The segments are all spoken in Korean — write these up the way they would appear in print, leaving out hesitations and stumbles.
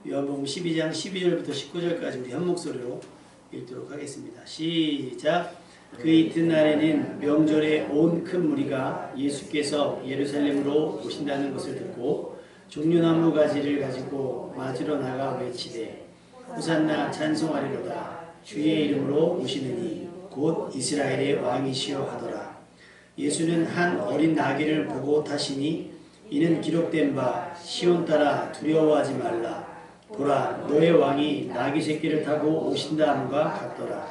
요한복음 12장 12절부터 19절까지 우리 한 목소리로 읽도록 하겠습니다. 시작. 그 이튿날에는 명절에 온 큰 무리가 예수께서 예루살렘으로 오신다는 것을 듣고 종려나무 가지를 가지고 맞으러 나가 외치되 호산나 찬송하리로다. 주의 이름으로 오시느니 곧 이스라엘의 왕이시여 하더라. 예수는 한 어린 나귀를 보고 타시니 이는 기록된 바 시온 따라 두려워하지 말라. 보라, 너의 왕이 나귀 새끼를 타고 오신다 함과 같더라.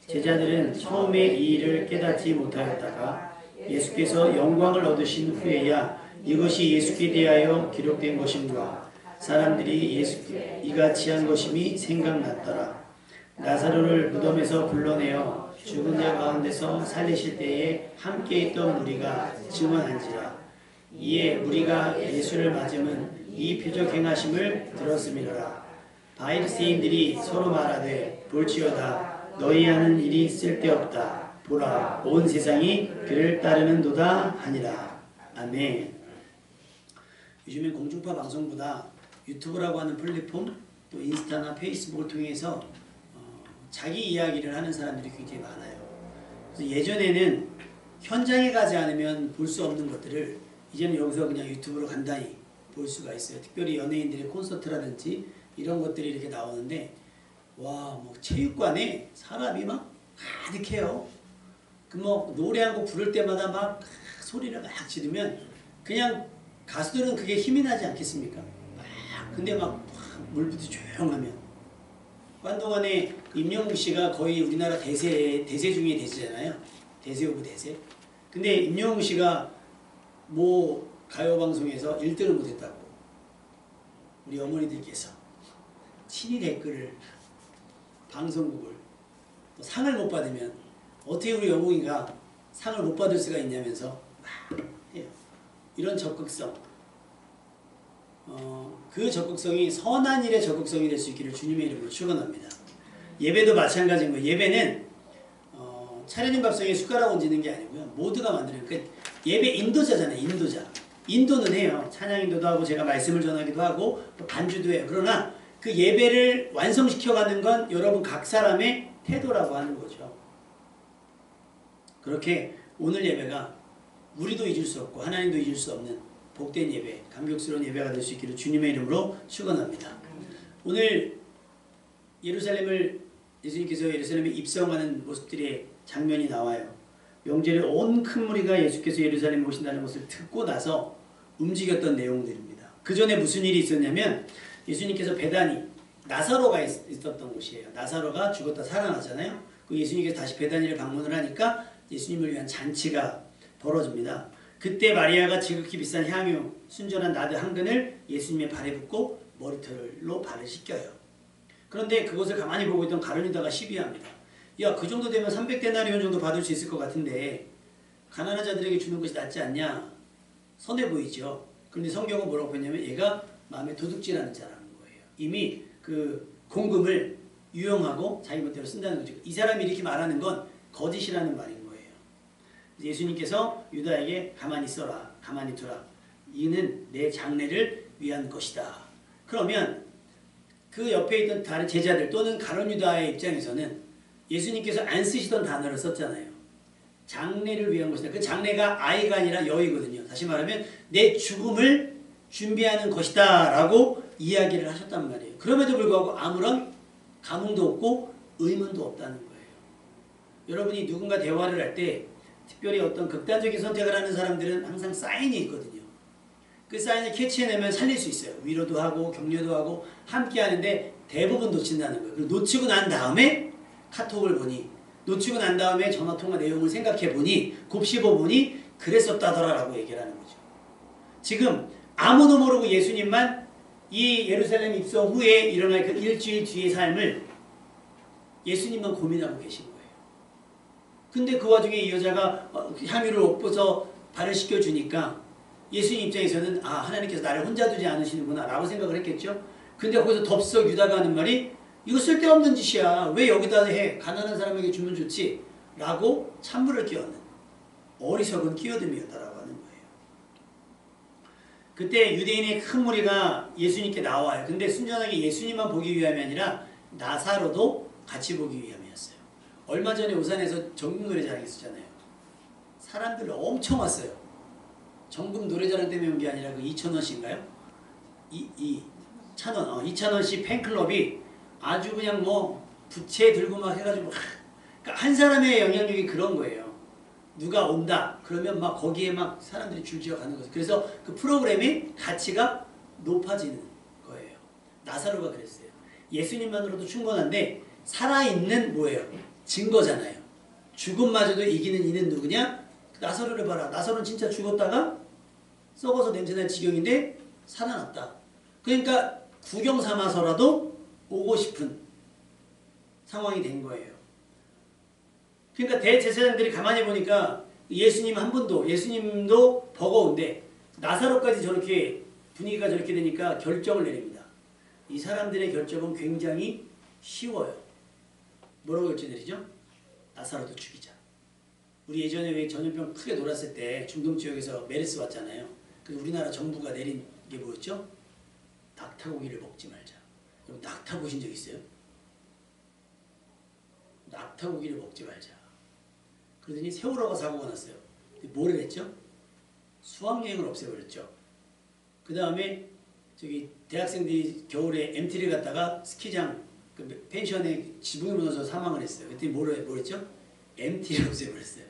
제자들은 처음에 이 일을 깨닫지 못하였다가 예수께서 영광을 얻으신 후에야 이것이 예수께 대하여 기록된 것임과 사람들이 예수께 이같이 한 것임이 생각났더라. 나사로를 무덤에서 불러내어 죽은 자 가운데서 살리실 때에 함께 있던 무리가 증언한지라. 이에 무리가 예수를 맞음은 이 표적 행하심을 들었음이로라. 바리새인들이 서로 말하되 볼지어다 너희 하는 일이 쓸데없다. 보라, 온 세상이 그를 따르는도다 하니라. 아멘. 요즘엔 공중파 방송보다 유튜브라고 하는 플랫폼 또 인스타나 페이스북을 통해서 자기 이야기를 하는 사람들이 굉장히 많아요. 그래서 예전에는 현장에 가지 않으면 볼 수 없는 것들을 이제는 여기서 그냥 유튜브로 간단히 볼 수가 있어요. 특별히 연예인들의 콘서트라든지 이런 것들이 이렇게 나오는데 와, 뭐 체육관에 사람이 막 가득해요. 그 뭐 노래 한 곡 부를 때마다 막 소리를 막 지르면 그냥 가수들은 그게 힘이 나지 않겠습니까? 막 근데 막 물부터 조용하면 한동안에 임영웅 씨가 거의 우리나라 대세 중에 대세잖아요. 대세 오브 대세. 근데 임영웅 씨가 뭐 가요방송에서 1등을 못했다고 우리 어머니들께서 친히 댓글을 방송국을 또 상을 못 받으면 어떻게 우리 영웅이가 상을 못 받을 수가 있냐면서 막 해요. 이런 적극성 그 적극성이 선한 일의 적극성이 될 수 있기를 주님의 이름으로 축원합니다. 예배도 마찬가지인 거예요. 예배는 차려진 밥상에 숟가락 얹는 게 아니고요. 모두가 만드는 그러니까 예배 인도자잖아요. 인도자. 인도는 해요. 찬양 인도도 하고 제가 말씀을 전하기도 하고 또 반주도 해요. 그러나 그 예배를 완성시켜가는 건 여러분 각 사람의 태도라고 하는 거죠. 그렇게 오늘 예배가 우리도 잊을 수 없고 하나님도 잊을 수 없는 복된 예배, 감격스러운 예배가 될 수 있기를 주님의 이름으로 축원합니다. 오늘 예수님께서 예루살렘에 입성하는 모습들의 장면이 나와요. 명절에 온 큰 무리가 예수께서 예루살렘에 오신다는 것을 듣고 나서 움직였던 내용들입니다. 그 전에 무슨 일이 있었냐면 예수님께서 베다니, 나사로가 있었던 곳이에요. 나사로가 죽었다 살아나잖아요. 그 예수님께서 다시 베다니를 방문을 하니까 예수님을 위한 잔치가 벌어집니다. 그때 마리아가 지극히 비싼 향유, 순전한 나드 한 근을 예수님의 발에 붓고 머리털로 발을 씻겨요. 그런데 그것을 가만히 보고 있던 가룟유다가 시비합니다. 야, 그 정도 되면 300데나리온 정도 받을 수 있을 것 같은데 가난한 자들에게 주는 것이 낫지 않냐? 선해 보이죠. 그런데 성경은 뭐라고 했냐면 얘가 마음에 도둑질하는 자라는 거예요. 이미 그 공금을 유용하고 자기 멋대로 쓴다는 거죠. 이 사람이 이렇게 말하는 건 거짓이라는 말인 거예요. 예수님께서 유다에게 가만히 있어라, 가만히 두라. 이는 내 장래를 위한 것이다. 그러면 그 옆에 있던 다른 제자들 또는 가룟유다의 입장에서는 예수님께서 안 쓰시던 단어를 썼잖아요. 장래를 위한 것이다. 그 장래가 아이가 아니라 여이거든요. 다시 말하면 내 죽음을 준비하는 것이다 라고 이야기를 하셨단 말이에요. 그럼에도 불구하고 아무런 감흥도 없고 의문도 없다는 거예요. 여러분이 누군가 대화를 할 때 특별히 어떤 극단적인 선택을 하는 사람들은 항상 사인이 있거든요. 그 사인을 캐치해내면 살릴 수 있어요. 위로도 하고 격려도 하고 함께 하는데 대부분 놓친다는 거예요. 그리고 놓치고 난 다음에 카톡을 보니 놓치고 난 다음에 전화통화 내용을 생각해 보니 곱씹어 보니 그랬었다더라 라고 얘기를 하는 거죠. 지금 아무도 모르고 예수님만 이 예루살렘 입성 후에 일어날 그 일주일 뒤의 삶을 예수님만 고민하고 계신 거예요. 근데 그 와중에 이 여자가 향유를 엎어서 발을 씻겨주니까 예수님 입장에서는 아, 하나님께서 나를 혼자 두지 않으시는구나 라고 생각을 했겠죠. 근데 거기서 덥석 유다가 하는 말이 이거 쓸데없는 짓이야. 왜 여기다 해? 가난한 사람에게 주면 좋지. 라고 찬물을 끼얹는 어리석은 끼어듦이었다라고 하는 거예요. 그때 유대인의 큰 무리가 예수님께 나와요. 근데 순전하게 예수님만 보기 위함이 아니라 나사로도 같이 보기 위함이었어요. 얼마 전에 우산에서 전국 노래자랑 있었잖아요. 사람들 엄청 왔어요. 전국 노래자랑 때문에 온 게 아니라 그 이찬원씨인가요? 이찬원씨 팬클럽이 아주 그냥 뭐 부채 들고 막 해가지고 그러니까 한 사람의 영향력이 그런 거예요. 누가 온다 그러면 막 거기에 막 사람들이 줄지어 가는 거죠. 그래서 그 프로그램의 가치가 높아지는 거예요. 나사로가 그랬어요. 예수님만으로도 충분한데 살아있는 뭐예요? 증거잖아요. 죽음마저도 이기는 이는 누구냐? 나사로를 봐라. 나사로는 진짜 죽었다가 썩어서 냄새날 지경인데 살아났다. 그러니까 구경 삼아서라도 오고 싶은 상황이 된 거예요. 그러니까 대제사장들이 가만히 보니까 예수님 한 분도, 예수님도 버거운데 나사로까지 저렇게 분위기가 저렇게 되니까 결정을 내립니다. 이 사람들의 결정은 굉장히 쉬워요. 뭐라고 결정 내리죠? 나사로도 죽이자. 우리 예전에 왜 전염병 크게 돌았을 때 중동 지역에서 메르스 왔잖아요. 그래서 우리나라 정부가 내린 게 뭐였죠? 낙타고기를 먹지 말자. 여러분 낙타 보신 적 있어요? 낙타고기를 먹지 말자. 그러더니 세월호가 사고가 났어요. 뭐를 했죠? 수학여행을 없애버렸죠. 그 다음에 저기 대학생들이 겨울에 MT를 갔다가 스키장 그 펜션에 지붕이 무너져서 사망을 했어요. 그랬더니 뭘 했죠? MT를 없애버렸어요.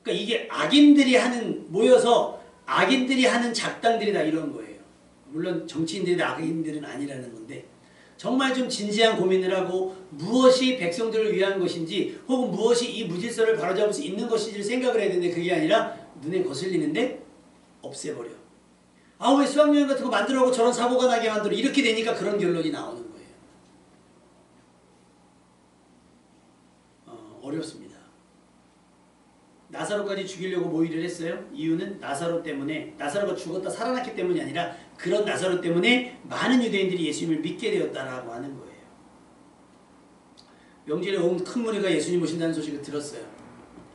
그러니까 이게 악인들이 하는 모여서 악인들이 하는 작당들이다 이런 거예요. 물론 정치인들이 악인들은 아니라는 건데 정말 좀 진지한 고민을 하고 무엇이 백성들을 위한 것인지 혹은 무엇이 이 무질서를 바로잡을 수 있는 것인지를 생각을 해야 되는데 그게 아니라 눈에 거슬리는데 없애버려. 아 왜 수학여행 같은 거 만들어고 저런 사고가 나게 만들어. 이렇게 되니까 그런 결론이 나오는 거예요. 어렵습니다. 나사로까지 죽이려고 모의를 했어요. 이유는 나사로 때문에, 나사로가 죽었다 살아났기 때문이 아니라 그런 나사로 때문에 많은 유대인들이 예수님을 믿게 되었다라고 하는 거예요. 명절에 온 큰 무리가 예수님 오신다는 소식을 들었어요.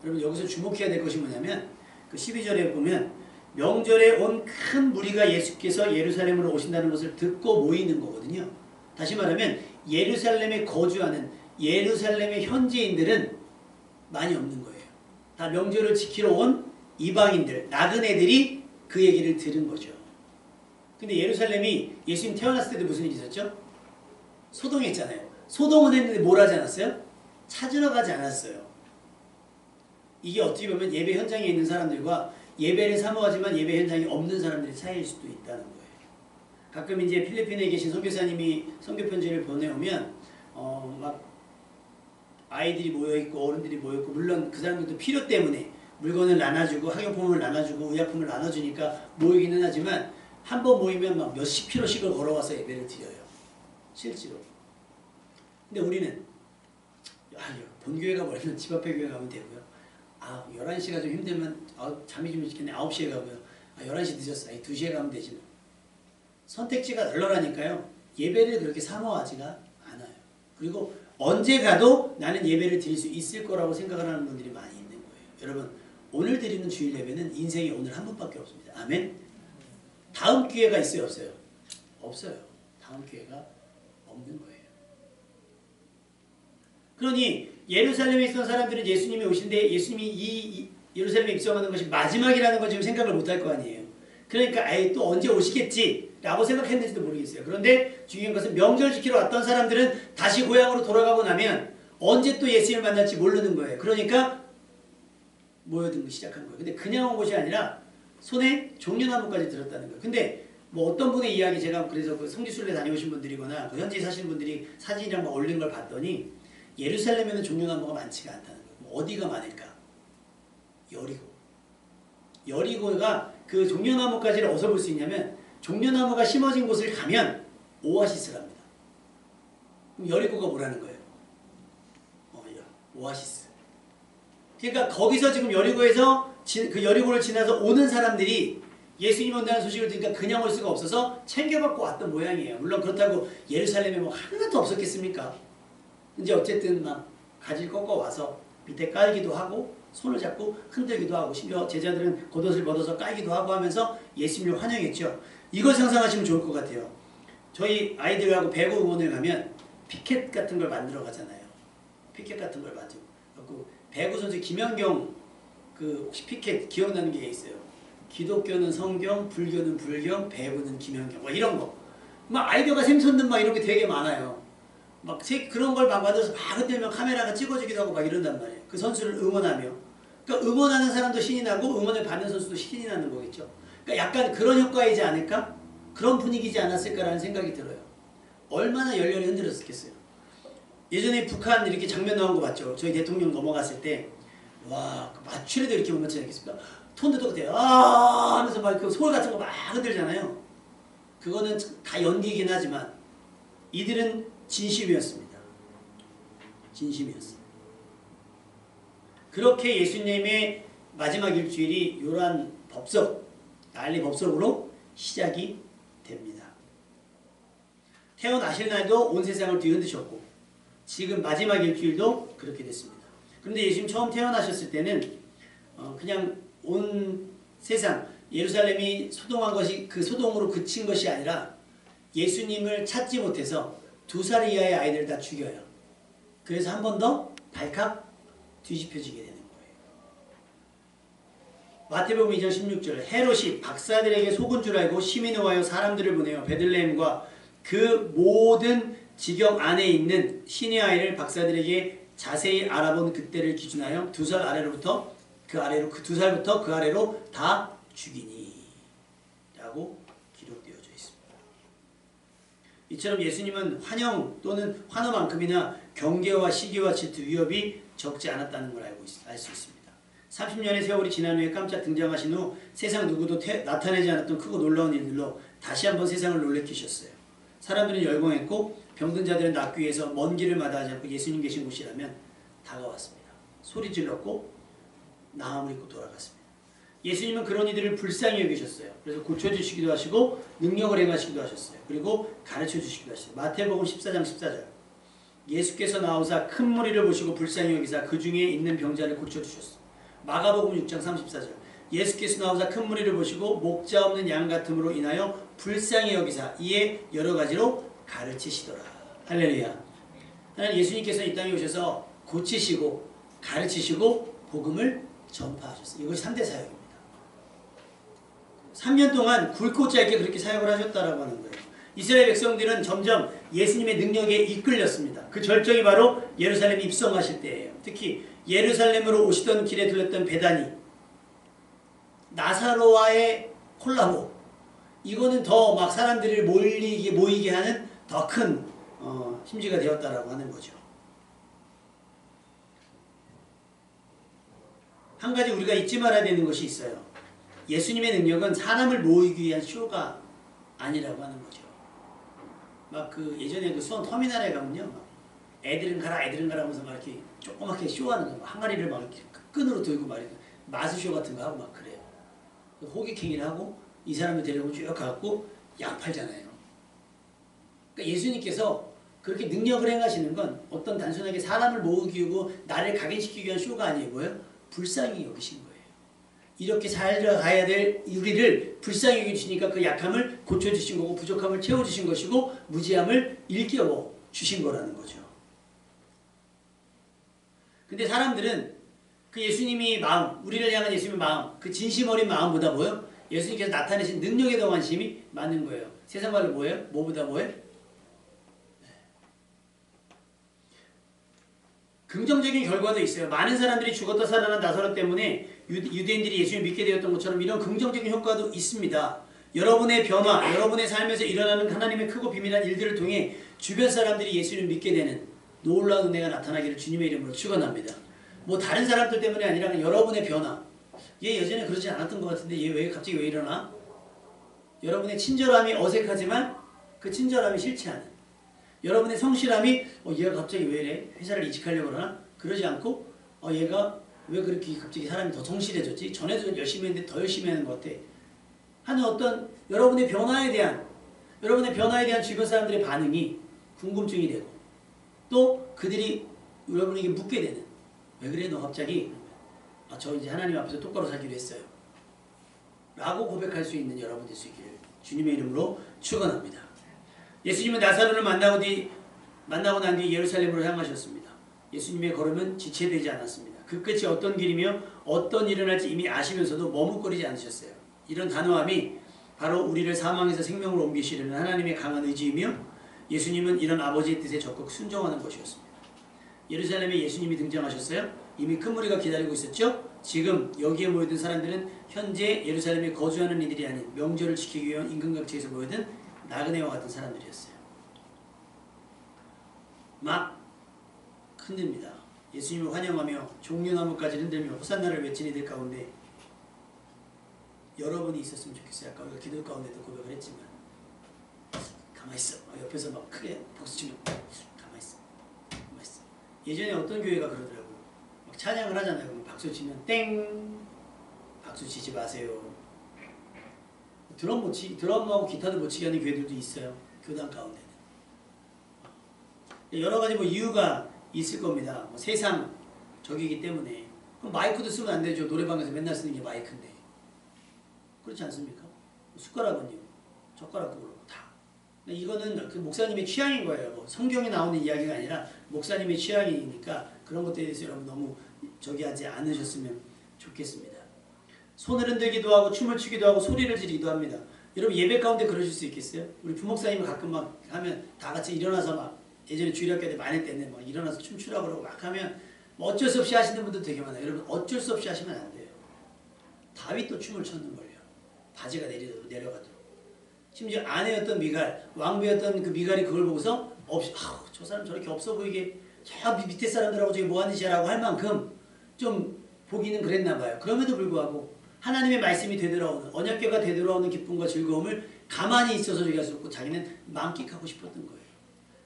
여러분 여기서 주목해야 될 것이 뭐냐면 그 12절에 보면 명절에 온 큰 무리가 예수께서 예루살렘으로 오신다는 것을 듣고 모이는 거거든요. 다시 말하면 예루살렘에 거주하는 예루살렘의 현지인들은 많이 없는 거예요. 다 명절을 지키러 온 이방인들, 나그네들이 그 얘기를 들은 거죠. 근데 예루살렘이 예수님 태어났을 때도 무슨 일이 있었죠? 소동했잖아요. 소동은 했는데 뭘 하지 않았어요? 찾으러 가지 않았어요. 이게 어떻게 보면 예배 현장에 있는 사람들과 예배를 사모하지만 예배 현장이 없는 사람들의 차이일 수도 있다는 거예요. 가끔 이제 필리핀에 계신 선교사님이 선교편지를 보내오면 막 아이들이 모여있고 어른들이 모여있고 물론 그 사람들도 필요 때문에 물건을 나눠주고 학용품을 나눠주고 의약품을 나눠주니까 모이기는 하지만 한 번 모이면 막 몇십 킬로씩을 걸어와서 예배를 드려요. 실제로. 근데 우리는 본교회가 멀면 집 앞에 교회 가면 되고요. 11시가 좀 힘들면 잠이 좀 있겠네. 9시에 가고요. 11시 늦었어. 2시에 가면 되지 뭐. 선택지가 널널하니까요. 예배를 그렇게 사모하지가 않아요. 그리고 언제 가도 나는 예배를 드릴 수 있을 거라고 생각을 하는 분들이 많이 있는 거예요. 여러분 오늘 드리는 주일 예배는 인생에 오늘 한 번밖에 없습니다. 아멘? 다음 기회가 있어요? 없어요? 없어요. 다음 기회가 없는 거예요. 그러니 예루살렘에 있던 사람들은 예수님이 오신데 예수님이 이 예루살렘에 입성하는 것이 마지막이라는 걸 지금 생각을 못할 거 아니에요. 그러니까 또 언제 오시겠지 라고 생각했는지도 모르겠어요. 그런데 중요한 것은 명절 지키러 왔던 사람들은 다시 고향으로 돌아가고 나면 언제 또 예수님을 만날지 모르는 거예요. 그러니까 모여든 시작한 거예요. 근데 그냥 온 것이 아니라 손에 종려나무까지 들었다는 거예요. 근데 뭐 어떤 분의 이야기 제가 그래서 그 성지순례 다녀오신 분들이거나 그 현지에 사시는 분들이 사진이랑 막 올린 걸 봤더니 예루살렘에는 종려나무가 많지가 않다는 거예요. 뭐 어디가 많을까? 여리고. 여리고가 그 종려나무까지를 어디서 볼 수 있냐면 종려나무가 심어진 곳을 가면 오아시스랍니다. 그럼 여리고가 뭐라는 거예요? 오아시스. 그러니까 거기서 지금 여리고에서 그 여리고를 지나서 오는 사람들이 예수님 온다는 소식을 들으니까 그냥 올 수가 없어서 챙겨받고 왔던 모양이에요. 물론 그렇다고 예루살렘에 뭐 하나도 없었겠습니까? 이제 어쨌든 막 가지를 꺾어 와서 밑에 깔기도 하고 손을 잡고 흔들기도 하고 심지어 제자들은 겉옷을 벗어서 깔기도 하고 하면서 예수님을 환영했죠. 이걸 상상하시면 좋을 것 같아요. 저희 아이들하고 배구 응원을 가면 피켓 같은 걸 만들어 가잖아요. 피켓 같은 걸 만들고 배구 선수 김연경 그 혹시 피켓 기억나는 게 있어요. 기독교는 성경, 불교는 불경, 배구는 김연경 뭐 이런 거. 막 아이디어가 샘솟는 막 이런 게 되게 많아요. 막 그런 걸 막 만들어서 막 흔들면 카메라가 찍어주기도 하고 막 이런단 말이에요. 그 선수를 응원하며. 그러니까 응원하는 사람도 신이 나고 응원을 받는 선수도 신이 나는 거겠죠. 그러니까 약간 그런 효과이지 않을까? 그런 분위기지 않았을까라는 생각이 들어요. 얼마나 열렬히 흔들었겠어요. 예전에 북한 이렇게 장면 나온 거 봤죠. 저희 대통령 넘어갔을 때 와, 마취라도 이렇게 못 맞지 않겠습니까? 톤도 똑같아요. 아 하면서 막 그 소울 같은 거 막 흔들잖아요. 그거는 다 연기이긴 하지만 이들은 진심이었습니다. 진심이었어요. 그렇게 예수님의 마지막 일주일이 요란 법석, 난리 법석으로 시작이 됩니다. 태어나실 날도 온 세상을 뒤흔드셨고 지금 마지막 일주일도 그렇게 됐습니다. 그런데 예수님 처음 태어나셨을 때는 그냥 온 세상 예루살렘이 소동한 것이 그 소동으로 그친 것이 아니라 예수님을 찾지 못해서 2살 이하의 아이들을 다 죽여요. 그래서 한 번 더 발칵 뒤집혀지게 되는 거예요. 마태복음 2장 16절 헤롯이 박사들에게 속은 줄 알고 시민을 하여 사람들을 보내어 베들레헴과 그 모든 지경 안에 있는 신의 아이를 박사들에게 자세히 알아본 그때를 기준하여 2살 아래로부터 그 아래로 그 2살부터 그 아래로 다 죽이니 라고 기록되어져 있습니다. 이처럼 예수님은 환영 또는 환호만큼이나 경계와 시기와 질투 위협이 적지 않았다는 걸 알 수 있습니다. 30년의 세월이 지난 후에 깜짝 등장하신 후 세상 누구도 나타내지 않았던 크고 놀라운 일들로 다시 한번 세상을 놀래키셨어요. 사람들은 열광했고 병든 자들은 낫기 위해서 먼 길을 마다하지 않고 예수님 계신 곳이라면 다가왔습니다. 소리 질렀고 나음을 입고 돌아갔습니다. 예수님은 그런 이들을 불쌍히 여기셨어요. 그래서 고쳐주시기도 하시고 능력을 행하시기도 하셨어요. 그리고 가르쳐주시기도 하셨어요. 마태복음 14장 14절 예수께서 나오사 큰 무리를 보시고 불쌍히 여기사 그 중에 있는 병자를 고쳐주셨어요. 마가복음 6장 34절 예수께서 나오사 큰 무리를 보시고 목자 없는 양 같음으로 인하여 불쌍히 여기사 이에 여러 가지로 가르치시더라. 할렐루야. 하나님 예수님께서 이 땅에 오셔서 고치시고 가르치시고 복음을 전파하셨어요. 이것이 3대 사역입니다. 3년 동안 굵고 짧게 그렇게 사역을 하셨다라고 하는 거예요. 이스라엘 백성들은 점점 예수님의 능력에 이끌렸습니다. 그 절정이 바로 예루살렘 입성하실 때예요. 특히 예루살렘으로 오시던 길에 들렸던 베다니, 나사로와의 콜라보, 이거는 더 막 사람들을 모이게 하는 더 큰 심지가 되었다라고 하는 거죠. 한 가지 우리가 잊지 말아야 되는 것이 있어요. 예수님의 능력은 사람을 모이기 위한 쇼가 아니라고 하는 거죠. 막 그 예전에 그 수원 터미널에 가면요, 막 애들은 가라 하면서 막 이렇게 조그맣게 쇼하는 거, 항아리를 막 이렇게 끈으로 들고 막 이렇게 마술쇼 같은 거 하고 막 그래요. 호객행위를 하고 이 사람을 데리고 쭉 가갖고 약 팔잖아요. 그러니까 예수님께서 그렇게 능력을 행하시는 건 어떤 단순하게 사람을 모으기 위하고 나를 각인시키기 위한 쇼가 아니에요. 뭐예요? 불쌍히 여기신 거예요. 이렇게 살아가야 될 우리를 불쌍히 여기시니까 그 약함을 고쳐주신 거고 부족함을 채워주신 것이고 무지함을 일깨워 주신 거라는 거죠. 근데 사람들은 그 예수님이 마음, 우리를 향한 예수님의 마음, 그 진심 어린 마음보다 뭐예요? 예수님께서 나타내신 능력에 더 관심이 많은 거예요. 세상 말로 뭐예요? 뭐보다 뭐예요? 긍정적인 결과도 있어요. 많은 사람들이 죽었다 살아난 나사로 때문에 유대인들이 예수님을 믿게 되었던 것처럼 이런 긍정적인 효과도 있습니다. 여러분의 변화, 여러분의 삶에서 일어나는 하나님의 크고 비밀한 일들을 통해 주변 사람들이 예수님을 믿게 되는 놀라운 은혜가 나타나기를 주님의 이름으로 축원합니다. 뭐 다른 사람들 때문에 아니라 여러분의 변화. 얘 예전에 그러지 않았던 것 같은데 얘 왜 갑자기 왜 이러나? 여러분의 친절함이 어색하지만 그 친절함이 싫지 않은, 여러분의 성실함이 얘가 갑자기 왜 이래? 회사를 이직하려고 그러나? 그러지 않고 얘가 왜 그렇게 갑자기 사람이 더 성실해졌지? 전에도 열심히 했는데 더 열심히 하는 것 같아. 하는 어떤 여러분의 변화에 대한 주변 사람들의 반응이 궁금증이 되고 또 그들이 여러분에게 묻게 되는, 왜 그래 너 갑자기? 저 이제 하나님 앞에서 똑바로 살기로 했어요. 라고 고백할 수 있는 여러분 될 수 있기를 주님의 이름으로 축원합니다. 예수님은 나사로를 만나고 난 뒤 예루살렘으로 향하셨습니다. 예수님의 걸음은 지체되지 않았습니다. 그 끝이 어떤 길이며 어떤 일이 일어날지 이미 아시면서도 머뭇거리지 않으셨어요. 이런 단호함이 바로 우리를 사망에서 생명으로 옮기시려는 하나님의 강한 의지이며 예수님은 이런 아버지의 뜻에 적극 순종하는 것이었습니다. 예루살렘에 예수님이 등장하셨어요. 이미 큰 무리가 기다리고 있었죠. 지금 여기에 모여든 사람들은 현재 예루살렘에 거주하는 이들이 아닌 명절을 지키기 위한 임금각지에서 모여든 나그네와 같은 사람들이었어요. 막 흔듭니다. 예수님을 환영하며 종려나무까지 흔들며 호산나를 외친 이들 가운데 여러분이 있었으면 좋겠어요. 아까 우리가 기도 가운데도 고백을 했지만 가만히 있어. 옆에서 막 크게 박수치면 가만히 있어. 가만히 있어. 예전에 어떤 교회가 그러더라고요. 막 찬양을 하잖아요. 그럼 박수치면 땡! 박수 치지 마세요. 드럼하고 기타도 못 치게 하는 교회들도 있어요. 교단 가운데는. 여러 가지 이유가 있을 겁니다. 세상 적이기 때문에. 그럼 마이크도 쓰면 안 되죠. 노래방에서 맨날 쓰는 게 마이크인데. 그렇지 않습니까? 숟가락은요. 젓가락도 그렇고 다. 이거는 그 목사님의 취향인 거예요. 성경에 나오는 이야기가 아니라 목사님의 취향이니까 그런 것들에 대해서 여러분 너무 저기하지 않으셨으면 좋겠습니다. 손을 흔들기도 하고 춤을 추기도 하고 소리를 지르기도 합니다. 여러분 예배 가운데 그러실 수 있겠어요? 우리 부목사님은 가끔 막 하면 다 같이 일어나서 막 예전에 주일학교 때 많이 했는데 막 일어나서 춤추라고 그러고 막 하면 어쩔 수 없이 하시는 분들 되게 많아요. 여러분 어쩔 수 없이 하시면 안 돼요. 다윗도 춤을 췄는걸요. 바지가 내려가도록. 심지어 아내였던 미갈, 왕비였던 그 미갈이 그걸 보고서 저 사람 저렇게 없어 보이게 저 밑에 사람들하고 저기 뭐하는 짓이야 라고 할 만큼 좀 보기는 그랬나 봐요. 그럼에도 불구하고 하나님의 말씀이 되돌아오는 언약궤가 되돌아오는 기쁨과 즐거움을 가만히 있어서 저기할 수 없고 자기는 만끽하고 싶었던 거예요.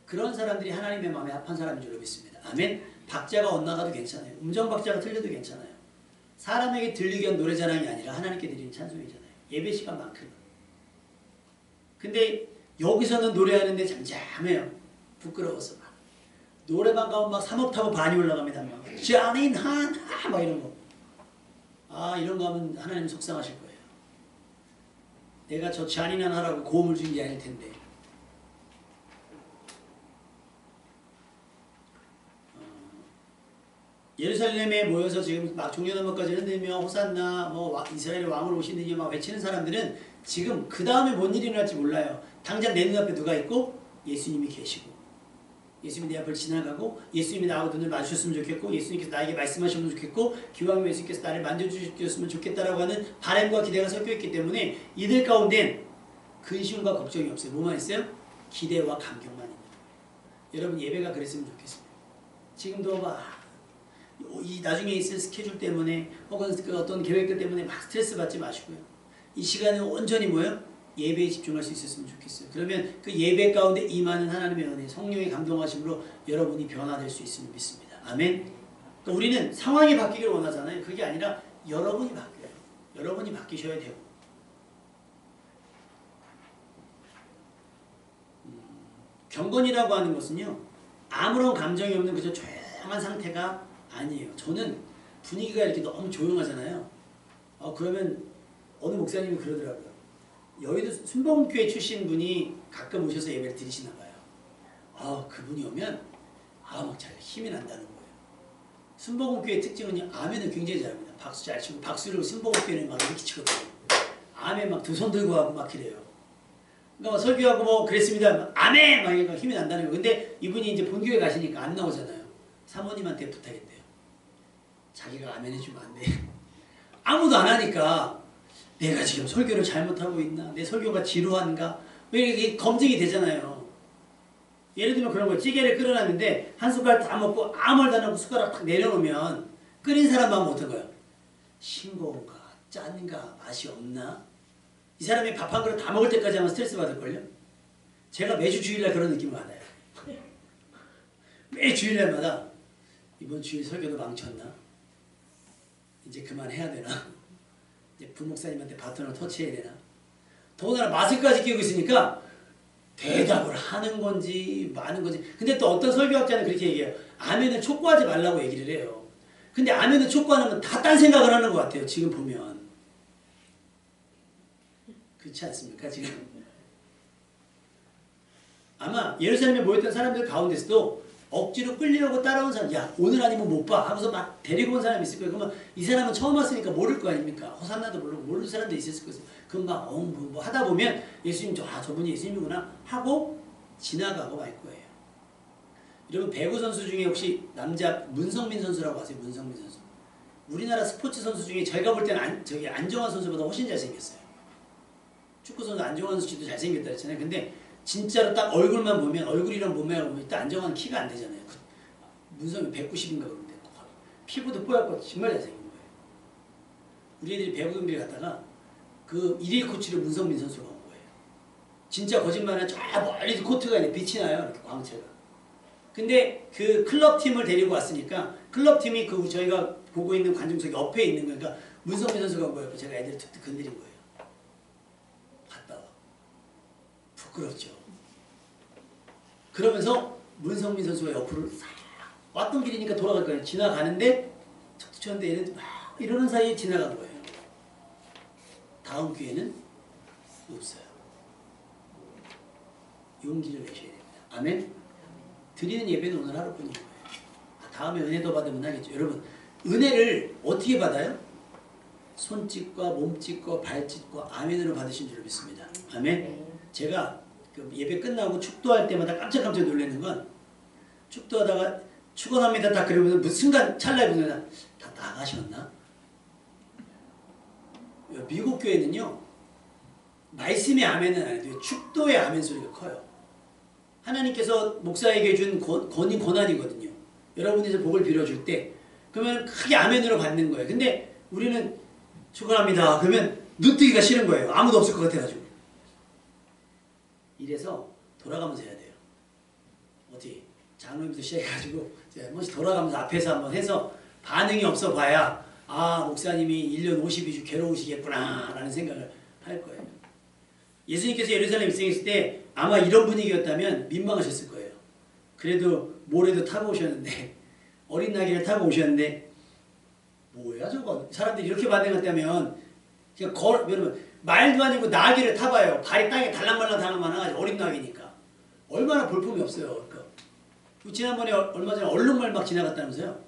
그런 사람들이 하나님의 마음에 합한 사람인 줄로 믿습니다. 아멘. 박자가 엇나가도 괜찮아요. 음정 박자가 틀려도 괜찮아요. 사람에게 들리게 한 노래자랑이 아니라 하나님께 드리는 찬송이잖아요. 예배 시간만큼. 근데 여기서는 노래하는데 잠잠해요. 부끄러워서 막. 노래방 가면 막 3옥타브 반이 올라갑니다. 막 잔인한 막 이런 거. 이런 거 하면 하나님 속상하실 거예요. 내가 저 잔인한 하라고 고음을 준 게 아닐 텐데. 예루살렘에 모여서 지금 막 종려나무까지 흔들며 호산나 이스라엘의 왕을 오시느니 막 외치는 사람들은 지금 그 다음에 뭔 일이 일어날지 몰라요. 당장 내 눈앞에 누가 있고 예수님이 계시고 예수님이 내 앞을 지나가고 예수님이 나하고 눈을 마주쳤으면 좋겠고 예수님께서 나에게 말씀하셨으면 좋겠고 기왕이면 예수님께서 나를 만져주셨으면 좋겠다라고 하는 바람과 기대가 섞여있기 때문에 이들 가운데 근심과 걱정이 없어요. 뭐만 있어요? 기대와 감격만 있는 거예요. 여러분 예배가 그랬으면 좋겠습니다. 지금도 이 나중에 있을 스케줄 때문에 혹은 그 어떤 계획들 때문에 막 스트레스 받지 마시고요. 이 시간에 온전히 예배에 집중할 수 있었으면 좋겠어요. 그러면 그 예배 가운데 임하는 하나님의 은혜, 성령의 감동하심으로 여러분이 변화될 수 있음을 믿습니다. 아멘. 그러니까 우리는 상황이 바뀌기를 원하잖아요. 그게 아니라 여러분이 바뀌어요. 여러분이 바뀌셔야 되고. 경건이라고 하는 것은요. 아무런 감정이 없는 그저 조용한 상태가 아니에요. 저는 분위기가 이렇게 너무 조용하잖아요. 그러면 어느 목사님이 그러더라고요. 여의도 순복음교회 출신 분이 가끔 오셔서 예배를 드리시나 봐요. 그분이 오면 막 자기가 힘이 난다는 거예요. 순복음교회 특징은요. 아멘을 굉장히 잘합니다. 박수 잘 치고 박수를 순복음교회는 막 이렇게 치거든요. 아멘 막 두 손 들고 하고 막 그래요. 그러니까 설교하고 그랬습니다. 아멘 막 이러니까 힘이 난다는 거예요. 근데 이분이 이제 본교회 가시니까 안 나오잖아요. 사모님한테 부탁했대요. 자기가 아멘 해주면 안 돼. 아무도 안 하니까 내가 지금 설교를 잘못하고 있나? 내 설교가 지루한가? 왜 이게 검증이 되잖아요. 예를 들면 그런 거예요. 찌개를 끓여놨는데 한 숟갈 다 먹고 아무 말도 안 하고 숟가락 탁 내려놓으면 끓인 사람 마음은 어떤 거예요? 싱거운가? 짠가? 맛이 없나? 이 사람이 밥 한 그릇 다 먹을 때까지 하면 스트레스 받을걸요? 제가 매주 주일날 그런 느낌을 받아요. 매 주일날마다 이번 주일 설교도 망쳤나? 이제 그만해야 되나? 이제 부목사님한테 바톤을 터치해야 되나? 더군다나 마스크까지 끼고 있으니까 대답을 하는 건지 마는 건지. 근데 또 어떤 설교학자는 그렇게 얘기해요. 아멘을 촉구하지 말라고 얘기를 해요. 근데 아멘을 촉구하는 건 다 딴 생각을 하는 것 같아요. 지금 보면. 그렇지 않습니까 지금? 아마 예루살렘에 모였던 사람들 가운데서도 억지로 끌려오고 따라온 사람, 야 오늘 아니면 못 봐 하고서 막 데리고 온 사람이 있을 거예요. 그러면 이 사람은 처음 왔으니까 모를 거 아닙니까? 호산나도 모르고 모르는 사람도 있었을 거예요. 그럼 막 뭐 하다 보면 예수님 저분이 예수님이구나 하고 지나가고 말 거예요. 여러분 배구 선수 중에 혹시 남자 문성민 선수라고 아세요? 문성민 선수. 우리나라 스포츠 선수 중에 저희가 볼 때는 저기 안정환 선수보다 훨씬 잘생겼어요. 축구 선수 안정환 선수도 잘생겼다 했잖아요. 근데 진짜로 딱 얼굴만 보면 얼굴이랑 몸매를 보면 일단 안정환 키가 안 되잖아요. 문성민 190인가 그런데 피부도 뽀얗고 정말 잘생긴 거예요. 우리 애들이 배구 경기를 갔다가 그 1일 코치를 문성민 선수가 온 거예요. 진짜 거짓말은 저 멀리 코트가 있는데 빛이 나요. 이렇게 광채가. 근데 그 클럽 팀을 데리고 왔으니까 클럽 팀이 그 저희가 보고 있는 관중석 옆에 있는 거니까 문성민 선수가 온 거예요. 제가 애들을 툭툭 건드린 거예요. 갔다 와. 부끄럽죠. 그러면서 문성민 선수가 옆으로 싹 왔던 길이니까 돌아갈 거예요. 지나가는데 툭툭 쳤는데 얘는 막 이러는 사이에 지나간 거예요. 다음 기회는 없어요. 용기를 내셔야 됩니다. 아멘? 드리는 예배는 오늘 하루뿐인 거예요. 다음에 은혜 더 받으면 하겠죠. 여러분 은혜를 어떻게 받아요? 손짓과 몸짓과 발짓과 아멘으로 받으신 줄 믿습니다. 아멘? 제가 그 예배 끝나고 축도할 때마다 깜짝깜짝 놀라는 건 축도하다가 축원합니다 딱 그러면 무슨 순간 찰나에 보면 다 나가셨나? 미국 교회는요 말씀의 아멘은 안 해도 축도의 아멘 소리가 커요. 하나님께서 목사에게 준 권한이거든요. 여러분에서 복을 빌어줄 때 그러면 크게 아멘으로 받는 거예요. 근데 우리는 축원합니다 그러면 눈뜨기가 싫은 거예요. 아무도 없을 것 같아가지고. 이래서 돌아가면서 해야 돼요. 어디 장로님부터 시작해가지고 한 번씩 돌아가면서 앞에서 한번 해서 반응이 없어 봐야 아 목사님이 1년 52주 괴로우시겠구나 라는 생각을 할 거예요. 예수님께서 예루살렘 입성했을 때 아마 이런 분위기였다면 민망하셨을 거예요. 그래도 모래도 타고 오셨는데 어린 나귀를 타고 오셨는데 뭐야 저거 사람들이 이렇게 반응했다면 그냥 여러분 말도 아니고 나귀를 타봐요. 발이 땅에 달랑말랑 많아가지고 어린 나귀니까 얼마나 볼품이 없어요. 그러니까. 지난번에 얼마 전에 얼룩말 막 지나갔다면서요.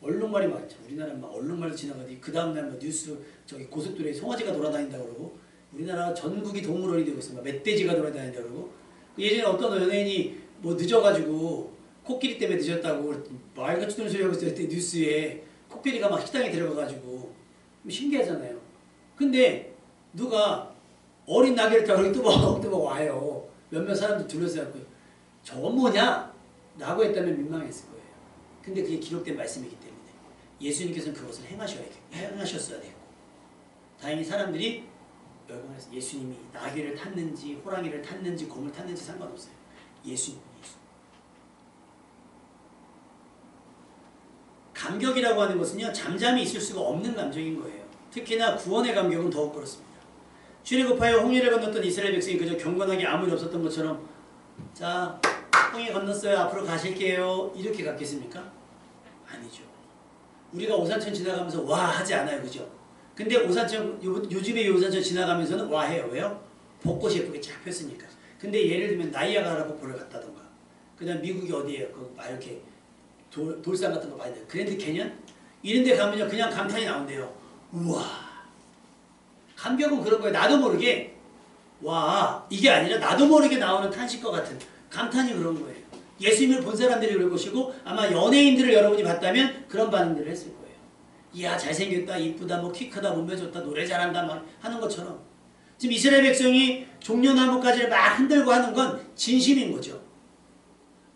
얼룩말이 막 우리나라 막 얼룩말도 지나가더니 그 다음날 뭐 뉴스 저기 고속도로에 송아지가 돌아다닌다고 그러고 우리나라 전국이 동물원이 되고 있어요. 멧돼지가 돌아다닌다고 그러고 예전에 어떤 연예인이 뭐 늦어가지고 코끼리 때문에 늦었다고 말같이 도는 소리 하고 있을 때 뉴스에 코끼리가 막 식당에 들어가가지고 신기하잖아요. 근데 누가 어린 나귀를 타고 뚜벅뚜벅 와요. 몇몇 사람들 둘러싸고 저건 뭐냐? 라고 했다면 민망했을 거예요. 근데 그게 기록된 말씀이기 때문에 예수님께서는 그것을 행하셨어야 됐고 다행히 사람들이 열광해서 예수님이 나귀를 탔는지 호랑이를 탔는지 곰을 탔는지 상관없어요. 예수. 감격이라고 하는 것은요 잠잠히 있을 수가 없는 감정인 거예요. 특히나 구원의 감격은 더욱 그렇습니다. 출애굽하여 홍해를 건넜던 이스라엘 백성이 그저 경건하게 아무 일 없었던 것처럼 자 홍해 건넜어요 앞으로 가실게요 이렇게 갔겠습니까? 아니죠. 우리가 오산천 지나가면서 와 하지 않아요. 그죠? 근데 오산천 요즘에 오산천 지나가면서는 와 해요. 왜요? 벚꽃이 예쁘게 쫙 폈으니까. 근데 예를 들면 나이아가라 폭포를 갔다던가 그 다음 미국이 어디예요? 막 이렇게 돌산 같은 거 많이 돼요. 그랜드 캐년? 이런 데 가면요 그냥 감탄이 나온대요. 우와. 감격은 그런 거예요. 나도 모르게 와 이게 아니라 나도 모르게 나오는 탄식과 같은 감탄이 그런 거예요. 예수님을 본 사람들이 그럴 것이고 아마 연예인들을 여러분이 봤다면 그런 반응들을 했을 거예요. 이야 잘생겼다 이쁘다 뭐 키 크다 몸매 좋다 노래 잘한다 막 하는 것처럼 지금 이스라엘 백성이 종려나무까지를 막 흔들고 하는 건 진심인 거죠.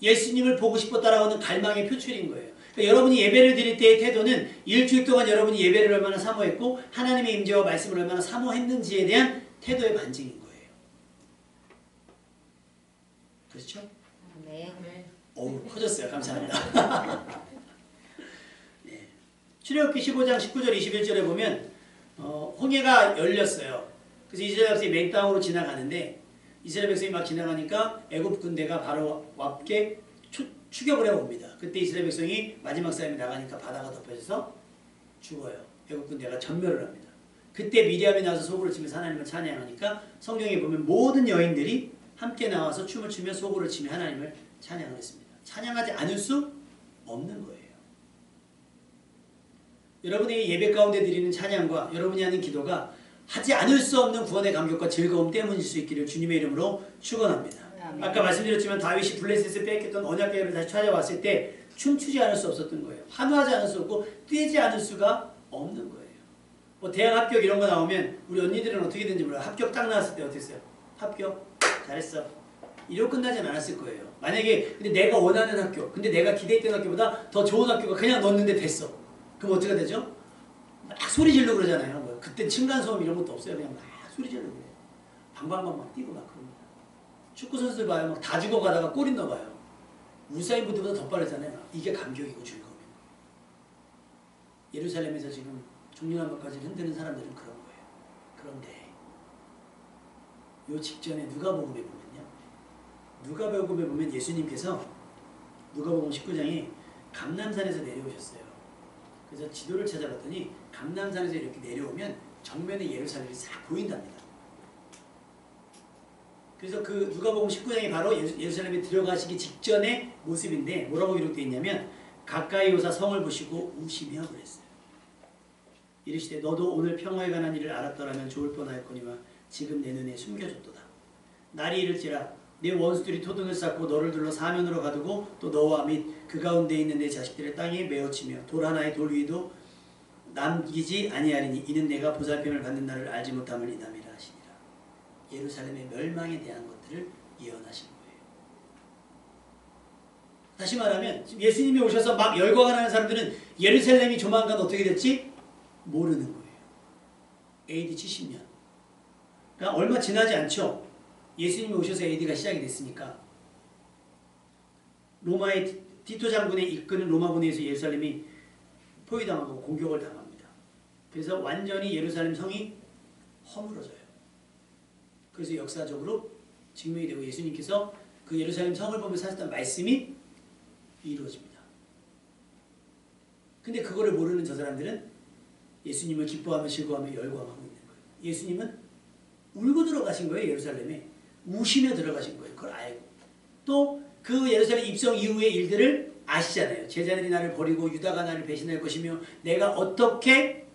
예수님을 보고 싶었다라고 하는 갈망의 표출인 거예요. 그러니까 여러분이 예배를 드릴 때의 태도는 일주일 동안 여러분이 예배를 얼마나 사모했고 하나님의 임재와 말씀을 얼마나 사모했는지에 대한 태도의 반증인 거예요. 그렇죠? 네. 어우 커졌어요. 감사합니다. 네. 출애굽기 15장 19절 21절에 보면 홍해가 열렸어요. 그래서 이스라엘 백성이 맹땅으로 지나가는데 이스라엘 백성이 막 지나가니까 애굽 군대가 바로 앞게 추격을 해옵니다. 그때 이스라엘 백성이 마지막 싸움이 나가니까 바다가 덮여져서 죽어요. 애굽 군대가 전멸을 합니다. 그때 미리암이 나와서 소고를 치면서 하나님을 찬양하니까 성경에 보면 모든 여인들이 함께 나와서 춤을 추며 소고를 치며 하나님을 찬양을 했습니다. 찬양하지 않을 수 없는 거예요. 여러분의 예배 가운데 드리는 찬양과 여러분이 하는 기도가 하지 않을 수 없는 구원의 감격과 즐거움 때문일 수 있기를 주님의 이름으로 축원합니다. 아까 말씀드렸지만 다윗이 블레셋을 뺏겼던 언약궤를 다시 찾아왔을 때 춤추지 않을 수 없었던 거예요. 환호하지 않을 수 없고 뛰지 않을 수가 없는 거예요. 뭐 대학 합격 이런 거 나오면 우리 언니들은 어떻게 되는지 몰라요. 합격 딱 나왔을 때 어땠어요? 합격 잘했어. 이러고 끝나진 않았을 거예요. 만약에 근데 내가 원하는 학교, 근데 내가 기대했던 학교보다 더 좋은 학교가 그냥 넣었는데 됐어. 그럼 어떻게 되죠? 막 소리 지르고 그러잖아요. 뭐 그때 층간소음 이런 것도 없어요. 그냥 막 소리 지르고 그래요. 방방방 막 뛰고 막 그럽니다. 축구 선수들 봐요. 막 다 죽어가다가 골 있나 봐요. 우사인 보트보다 더 빠르잖아요. 이게 감격이고 즐거움이에요. 예루살렘에서 지금 종려나무까지 흔드는 사람들은 그런 거예요. 그런데 요 직전에 누가복음에 보면요. 누가복음에 보면 예수님께서 누가복음 19장에 감람산에서 내려오셨어요. 그래서 지도를 찾아봤더니 감람산에서 이렇게 내려오면 정면에 예루살렘이 싹 보인답니다. 그래서 그 누가복음 19장이 바로 예루살렘에 들어가시기 직전의 모습인데 뭐라고 기록되어 있냐면 가까이 오사 성을 보시고 우시며 그랬어요. 이르시되 너도 오늘 평화에 관한 일을 알았더라면 좋을 뻔하였거니와 지금 내 눈에 숨겨졌도다. 날이 이를지라 내 원수들이 토등을 쌓고 너를 둘러 사면으로 가두고 또 너와 및 그 가운데 있는 내 자식들을 땅에 메어치며 돌 하나의 돌 위도 남기지 아니하리니 이는 내가 보살핌을 받는 날을 알지 못함을 이남이라 하시니라. 예루살렘의 멸망에 대한 것들을 예언하신 거예요. 다시 말하면 예수님이 오셔서 막 열광하는 사람들은 예루살렘이 조만간 어떻게 될지 모르는 거예요. AD 70년. 그러니까 얼마 지나지 않죠. 예수님이 오셔서 AD가 시작이 됐으니까. 로마의 티토 장군의 이끄는 로마군에서 예루살렘이 포위당하고 공격을 당합니다. 그래서 완전히 예루살렘 성이 허물어져요. 그래서 역사적으로 증명이 되고 예수님께서 그 예루살렘 성을 보면서 하셨던 말씀이 이루어집니다. 근데 그거를 모르는 저 사람들은 예수님을 기뻐하며 즐거워하며 열광하고 있는 거예요. 예수님은 울고 들어가신 거예요. 예루살렘에. 우시며 들어가신 거예요. 그걸 알고. 또 그 예루살렘 입성 이후의 일들을 아시잖아요. 제자들이 나를 버리고 유다가 나를 배신할 것이며 내가 어떻게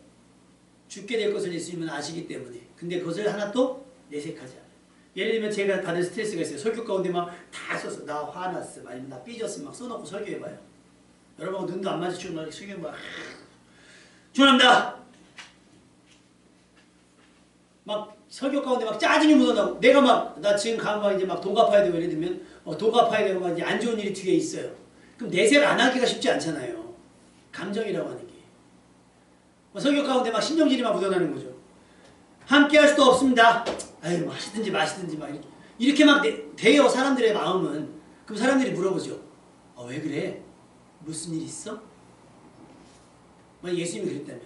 죽게 될 것을 예수님은 아시기 때문에. 근데 그것을 하나 또 내색하지 않아요. 예를 들면 제가 받은 스트레스가 있어요. 설교 가운데 막 다 써서 나 화났어. 아니면 나 삐졌어. 막 써놓고 설교해봐요. 여러분하고 눈도 안 마주치고 막 설교해봐. 죄송합니다. 막 설교 가운데 막 짜증이 묻어나고 내가 막 나 지금 가면 막 이제 막 돈 갚아야 되고 예를 들면 돈 갚아야 되고 막 이제 안 좋은 일이 뒤에 있어요. 그럼 내색 안 하기가 쉽지 않잖아요. 감정이라고 하는 게. 설교 가운데 막 신경질이 막 묻어나는 거죠. 함께 할 수도 없습니다. 아유 뭐 하시든지 마시든지 막 이렇게 막 돼요. 사람들의 마음은. 그럼 사람들이 물어보죠. 왜 그래? 무슨 일 있어? 막 예수님이 그랬다면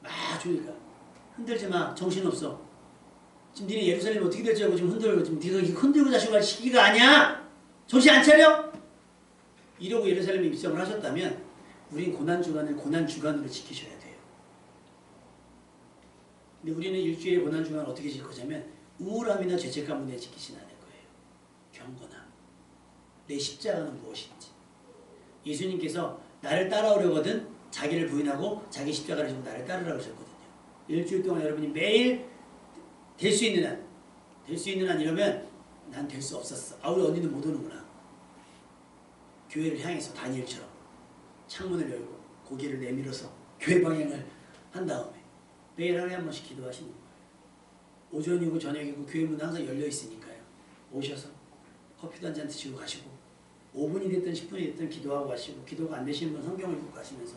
막 좋으니까 흔들지 마. 정신없어. 지금 니네 예루살렘이 어떻게 될지 알고 지금 흔들고 지금 네가 흔들고 자시고 할 시기가 아니야. 정신 안 차려? 이러고 예루살렘에 입성을 하셨다면 우린 고난주간을 고난주간으로 지키셔야 돼요. 근데 우리는 일주일의 고난주간을 어떻게 지킬 거냐면 우울함이나 죄책감 문제 지키진 않을 거예요. 경건함. 내 십자가는 무엇인지. 예수님께서 나를 따라오려거든 자기를 부인하고 자기 십자가를 지고 나를 따르라고 하셨거든요. 일주일 동안 여러분이 매일 될 수 있는 한, 될 수 있는 한 이러면 난 될 수 없었어. 우리 언니는 못 오는구나. 교회를 향해서 다니엘처럼 창문을 열고 고개를 내밀어서 교회 방향을 한 다음에 매일 하루에 한 번씩 기도하시는 거예요. 오전이고 저녁이고 교회 문은 항상 열려 있으니까요. 오셔서 커피도 한잔 드시고 가시고 5분이 됐든 10분이 됐든 기도하고 가시고 기도가 안 되시는 분 성경을 읽고 가시면서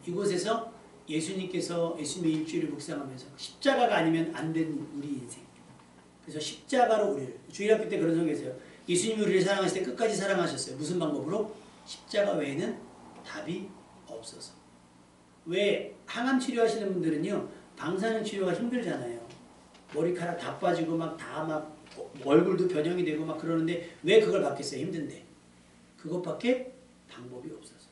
이곳에서 예수님께서 예수님의 일주일을 묵상하면서 십자가가 아니면 안 되는 우리 인생. 그래서 십자가로 우리를 주일학교 때 그런 성경에서요. 예수님이 우리를 사랑하실 때 끝까지 사랑하셨어요. 무슨 방법으로? 십자가 외에는 답이 없어서. 왜 항암 치료하시는 분들은요. 방사능 치료가 힘들잖아요. 머리카락 다 빠지고 막 다 막 얼굴도 변형이 되고 막 그러는데 왜 그걸 받겠어요? 힘든데. 그것밖에 방법이 없어서.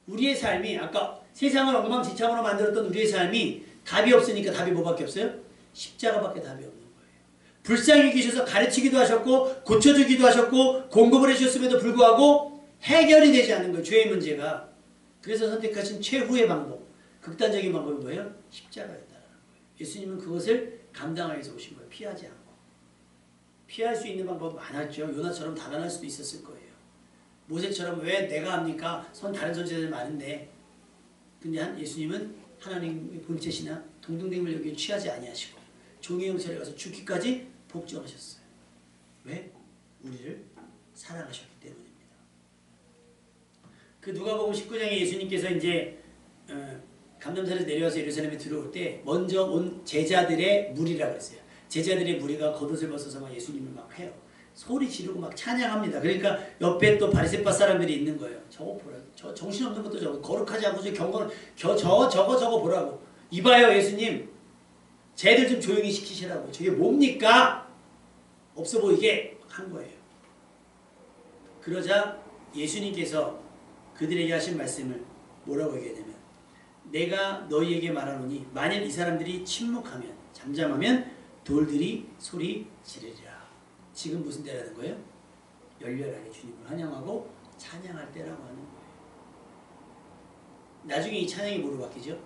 우리의 삶이 아까 세상을 엉망진창으로 만들었던 우리의 삶이 답이 없으니까 답이 뭐밖에 없어요? 십자가밖에 답이 없는 거예요. 불쌍히 여기셔서 가르치기도 하셨고 고쳐주기도 하셨고 공급을 해주셨음에도 불구하고 해결이 되지 않는 거예요. 죄의 문제가. 그래서 선택하신 최후의 방법, 극단적인 방법이 뭐예요? 십자가였다는 거예요. 예수님은 그것을 감당하기 위해서 오신 거예요. 피하지 않고. 피할 수 있는 방법은 많았죠. 요나처럼 달아날 수도 있었을 거예요. 모세처럼 왜 내가 합니까? 다른 선지자들 많은데. 근데 예수님은 하나님의 본체시나 동등됨을 여기에 취하지 아니하시고 종의 형체를 가서 죽기까지 복종하셨어요. 왜? 우리를 사랑하셨기 때문입니다. 그 누가복음 19장에 예수님께서 이제 감람산에서 내려와서 예루살렘에 들어올 때 먼저 온 제자들의 무리라고 했어요. 제자들의 무리가 겉옷을 벗어서 막 예수님을 막 해요. 소리 지르고 막 찬양합니다. 그러니까 옆에 또 바리새파 사람들이 있는 거예요. 저거 보라고. 저 정신없는 것도 저거. 거룩하지 않고 저 경건을 저거 보라고. 이봐요 예수님. 쟤들 좀 조용히 시키시라고. 저게 뭡니까? 없어 보이게 한 거예요. 그러자 예수님께서 그들에게 하신 말씀을 뭐라고 얘기하냐면 내가 너희에게 말하노니 만일 이 사람들이 침묵하면 잠잠하면 돌들이 소리 지르리라. 지금 무슨 때라는 거예요? 열렬하게 주님을 환영하고 찬양할 때라고 하는 거예요. 나중에 이 찬양이 뭐로 바뀌죠?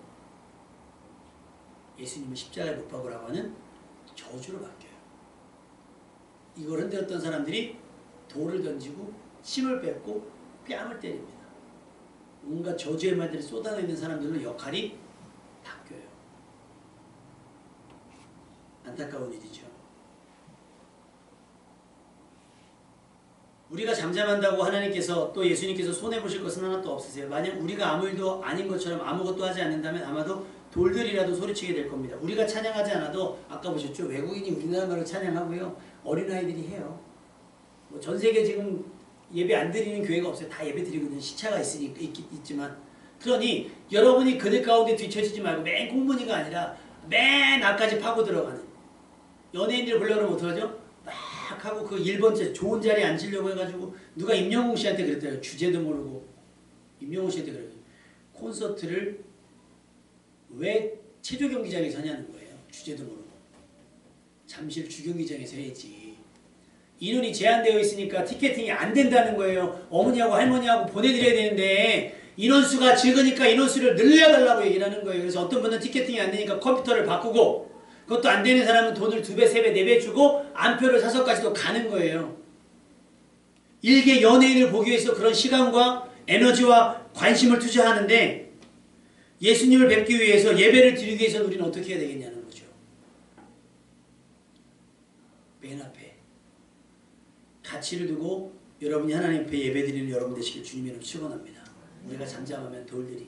예수님을 십자가에 못 박으라고 하는 저주로 바뀌어요. 이걸 흔들었던 사람들이 돌을 던지고 침을 뱉고 뺨을 때립니다. 온갖 저주의 말들이 쏟아내는 사람들로 역할이 바뀌어요. 안타까운 일이죠. 우리가 잠잠한다고 하나님께서 또 예수님께서 손해보실 것은 하나도 없으세요. 만약 우리가 아무 일도 아닌 것처럼 아무것도 하지 않는다면 아마도 돌들이라도 소리치게 될 겁니다. 우리가 찬양하지 않아도 아까 보셨죠? 외국인이 우리나라 말을 찬양하고요. 어린아이들이 해요. 뭐 전 세계 지금 예배 안 드리는 교회가 없어요. 다 예배 드리거든요. 시차가 있지만. 그러니 여러분이 그들 가운데 뒤처지지 말고 맨 공문이가 아니라 맨 앞까지 파고 들어가는 연예인들 보려고 그러면 어떡하죠? 막 하고 그 1번째 좋은 자리에 앉으려고 해가지고 누가 임영웅 씨한테 그랬대요. 주제도 모르고 임영웅 씨한테 그래요. 콘서트를 왜 체조 경기장에서 하냐는 거예요. 주제도 모르고. 잠실 주경기장에서 해야지. 인원이 제한되어 있으니까 티켓팅이 안 된다는 거예요. 어머니하고 할머니하고 보내드려야 되는데 인원수가 적으니까 인원수를 늘려달라고 얘기를 하는 거예요. 그래서 어떤 분은 티켓팅이 안 되니까 컴퓨터를 바꾸고 그것도 안 되는 사람은 돈을 2배, 3배, 4배 주고 안표를 사서까지도 가는 거예요. 일개 연예인을 보기 위해서 그런 시간과 에너지와 관심을 투자하는데 예수님을 뵙기 위해서 예배를 드리기 위해서 우리는 어떻게 해야 되겠냐는 거죠. 맨 앞에 가치를 두고 여러분이 하나님 앞에 예배드리는 여러분 되시길 주님의 이름으로 축원합니다. 우리가 잠잠하면 돌들이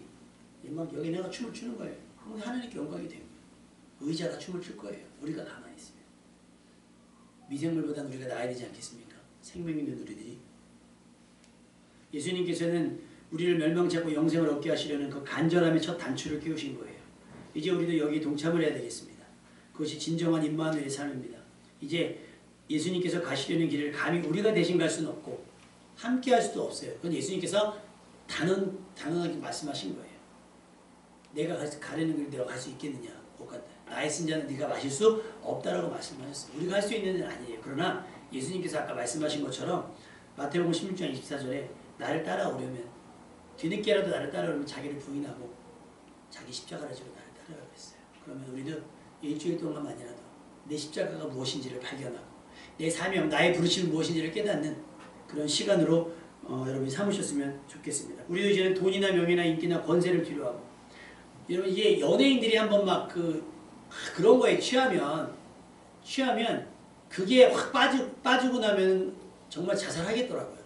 막 여기 내가 춤을 추는 거예요. 그럼 하나님께 영광이 되고 의자가 춤을 출 거예요. 우리가 가만히 있으면. 미생물보다 우리가 나아야 되지 않겠습니까? 생명 있는 우리들이. 예수님께서는 우리를 멸망치 않고 영생을 얻게 하시려는 그 간절함의 첫 단추를 끼우신 거예요. 이제 우리도 여기 동참을 해야 되겠습니다. 그것이 진정한 임마누엘의 삶입니다. 이제 예수님께서 가시려는 길을 감히 우리가 대신 갈 수는 없고 함께 할 수도 없어요. 그건 예수님께서 단언하게 말씀하신 거예요. 내가 가려는 길 내가 갈 수 있겠느냐? 못 간다. 나의 쓴자는 네가 마실 수 없다라고 말씀하셨어요. 우리가 할 수 있는 일은 아니에요. 그러나 예수님께서 아까 말씀하신 것처럼 마태복음 16장 24절에 나를 따라오려면 뒤늦게라도 나를 따라오려면 자기를 부인하고 자기 십자가를 지고 나를 따라오라고 했어요. 그러면 우리도 일주일 동안만이라도 내 십자가가 무엇인지를 발견하고 내 사명, 나의 부르심이 무엇인지를 깨닫는 그런 시간으로 여러분이 삼으셨으면 좋겠습니다. 우리도 이제는 돈이나 명예나 인기나 권세를 필요하고 여러분 이게 연예인들이 한번 막 그런 거에 취하면 그게 확 빠지고 나면 정말 자살하겠더라고요.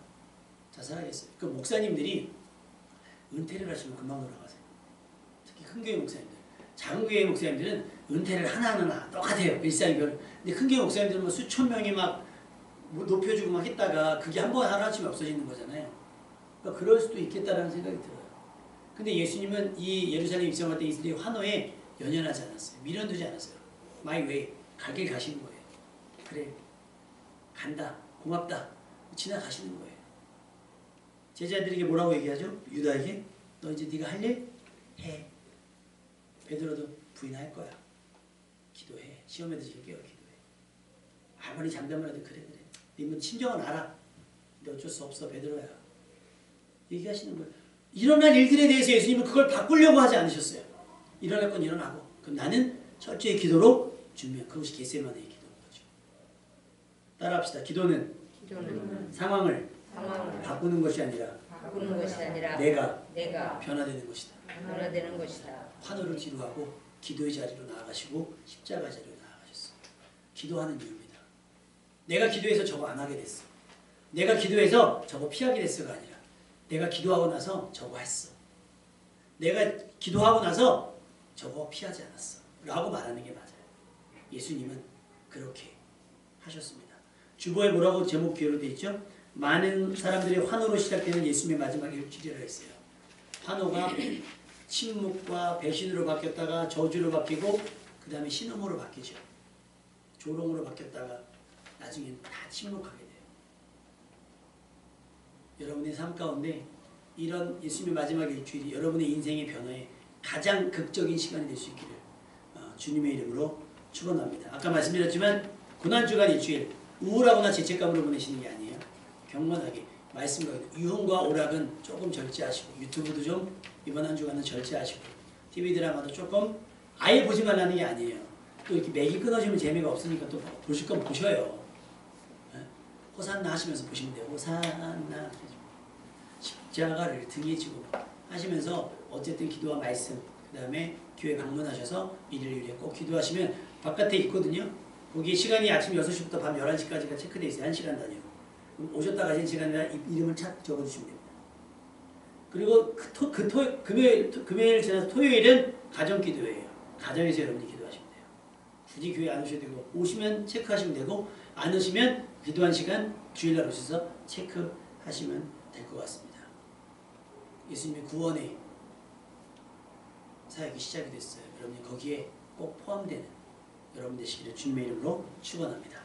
자살하겠어요. 그 목사님들이 은퇴를 하시면 금방 돌아가세요. 특히 큰 교회 목사님들. 작은 교회 목사님들은 은퇴를 하나하나 똑같아요. 일상이 별. 근데 큰 교회 목사님들은 뭐 수천 명이 막 높여주고 막 했다가 그게 한 번 하루아침에 없어지는 거잖아요. 그러니까 그럴 수도 있겠다라는 생각이 들어요. 근데 예수님은 이 예루살렘 입성할 때 이스라엘 환호에 연연하지 않았어요. 미련두지 않았어요. 마이 웨이. 갈 길 가시는 거예요. 그래. 간다. 고맙다. 지나가시는 거예요. 제자들에게 뭐라고 얘기하죠? 유다에게 너 이제 네가 할 일 해. 베드로도 부인할 거야. 기도해. 시험에도 즐겨요. 기도해. 아무리 장담을 해도 그래. 님은 친정은 알아. 근데 어쩔 수 없어. 베드로야. 얘기하시는 거예요. 일어날 일들에 대해서 예수님은 그걸 바꾸려고 하지 않으셨어요. 일어날 건 일어나고. 그럼 나는 철저히 기도로 준비한 그것이 겟세마네의 기도인 거죠. 따라합시다. 기도는 상황을 바꾸는 것이 아니라 내가 변화되는 것이다. 환호를 뒤로하고 기도의 자리로 나아가시고 십자가 자리로 나아가셨어요. 기도하는 이유입니다. 내가 기도해서 저거 안 하게 됐어. 내가 기도해서 저거 피하게 됐어가 아니라 내가 기도하고 나서 저거 했어. 내가 기도하고 나서 저거 피하지 않았어. 라고 말하는 게 맞아요. 예수님은 그렇게 하셨습니다. 주보에 뭐라고 제목 기여로 되어 있죠? 많은 사람들의 환호로 시작되는 예수님의 마지막 일주일이라 했어요. 환호가 침묵과 배신으로 바뀌었다가 저주로 바뀌고 그 다음에 신음으로 바뀌죠. 조롱으로 바뀌었다가 나중에는 다 침묵하게 돼요. 여러분의 삶 가운데 이런 예수님의 마지막 일주일이 여러분의 인생의 변화에 가장 극적인 시간이 될 수 있기를 주님의 이름으로 축원합니다. 아까 말씀드렸지만 고난주간 일주일 우울하거나 죄책감으로 보내시는 게 아니에요. 경건하게 말씀과 유흥과 오락은 조금 절제하시고 유튜브도 좀 이번 한 주간은 절제하시고 TV 드라마도 조금 아예 보지 말라는 게 아니에요. 또 이렇게 맥이 끊어지면 재미가 없으니까 또 보실 건 보셔요. 호산나 하시면서 보시면 돼요. 호산나 십자가를 등에 지고 하시면서 어쨌든 기도와 말씀 그 다음에 교회 방문하셔서 일요일에 꼭 기도하시면 바깥에 있거든요. 거기 시간이 아침 6시부터 밤 11시까지가 체크되어 있어요. 1시간 단위로. 그럼 오셨다 가신 시간이나 이름을 착 적어주시면 됩니다. 그리고 금요일 지나서 토요일은 가정기도예요. 가정에서 여러분이 기도하시면 돼요. 굳이 교회 안 오셔도 되고 오시면 체크하시면 되고 안 오시면 기도한 시간 주일날 오셔서 체크하시면 될 것 같습니다. 예수님의 구원의 사역이 시작이 됐어요. 여러분이 거기에 꼭 포함되는 여러분 되시기를 주님의 이름으로 축원합니다.